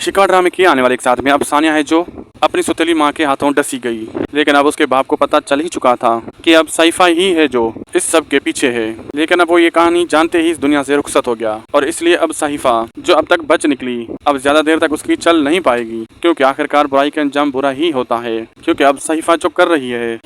शिकवा ड्रामे की आने वाले एक साथ में अब सानिया है जो अपनी सौतेली माँ के हाथों डसी गई, लेकिन अब उसके बाप को पता चल ही चुका था कि अब सईफा ही है जो इस सब के पीछे है। लेकिन अब वो ये कहानी जानते ही इस दुनिया से रुखसत हो गया और इसलिए अब सईफा जो अब तक बच निकली अब ज्यादा देर तक उसकी चल नहीं पाएगी, क्योंकि आखिरकार बुराई का अंजाम बुरा ही होता है। क्योंकि अब सईफा जो कर रही है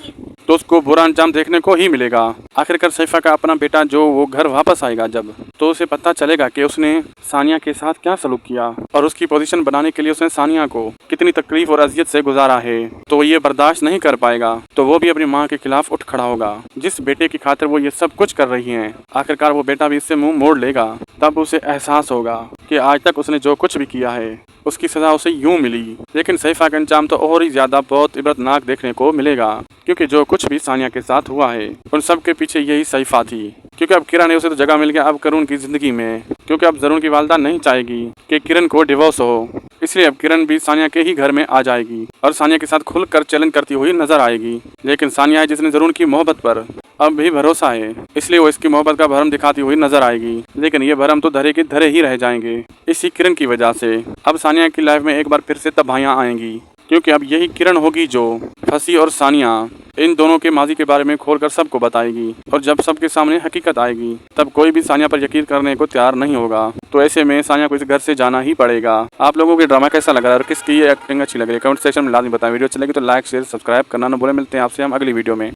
तो उसको बुरा अंजाम देखने को ही मिलेगा। आखिरकार सईफा का अपना बेटा जो वो घर वापस आएगा जब, तो उसे पता चलेगा कि उसने सानिया के साथ क्या सलूक किया और उसकी पोजीशन बनाने के लिए उसने सानिया को कितनी तकलीफ और अजियत से गुजारा है। तो ये बर्दाश्त नहीं कर पाएगा, तो वो भी अपनी माँ के खिलाफ उठ खड़ा होगा। जिस बेटे की खातिर वो ये सब कुछ कर रही है, आखिरकार वो बेटा भी इससे मुंह मोड़ लेगा। तब उसे एहसास होगा कि आज तक उसने जो कुछ भी किया है उसकी सजा उसे यूं मिली। लेकिन सईफा का अंजाम तो और ही ज्यादा बहुत इबरतनाक देखने को मिलेगा, क्योंकि जो कुछ भी सानिया के साथ हुआ है उन सब के पीछे यही सईफा थी। क्योंकि अब किरण है उसे तो जगह मिल गया अब करुण की जिंदगी में, क्योंकि अब जरून की वालदा नहीं चाहेगी कि किरण को डिवोर्स हो। इसलिए अब किरण भी सानिया के ही घर में आ जाएगी और सानिया के साथ खुलकर चैलेंज करती हुई नजर आएगी। लेकिन सानिया है जिसने जरून की मोहब्बत पर अब भी भरोसा है, इसलिए वो इसकी मोहब्बत का भरम दिखाती हुई नजर आएगी। लेकिन ये भरम तो धरे के धरे ही रह जाएंगे इसी किरण की वजह से। अब सानिया की लाइफ में एक बार फिर से तबाहियां आएंगी, क्योंकि अब यही किरण होगी जो फंसी और सानिया इन दोनों के माजी के बारे में खोलकर सबको बताएगी। और जब सबके सामने हकीकत आएगी तब कोई भी सानिया पर यकीन करने को तैयार नहीं होगा। तो ऐसे में सानिया को इस घर से जाना ही पड़ेगा। आप लोगों को ड्रामा कैसा लगा और किसकी ये एक्टिंग अच्छी लग रही है कमेंट सेक्शन में लाजमी बताएं। वीडियो चलेगी तो लाइक शेयर सब्सक्राइब करना न भूलें। मिलते हैं आपसे हम अगली वीडियो में।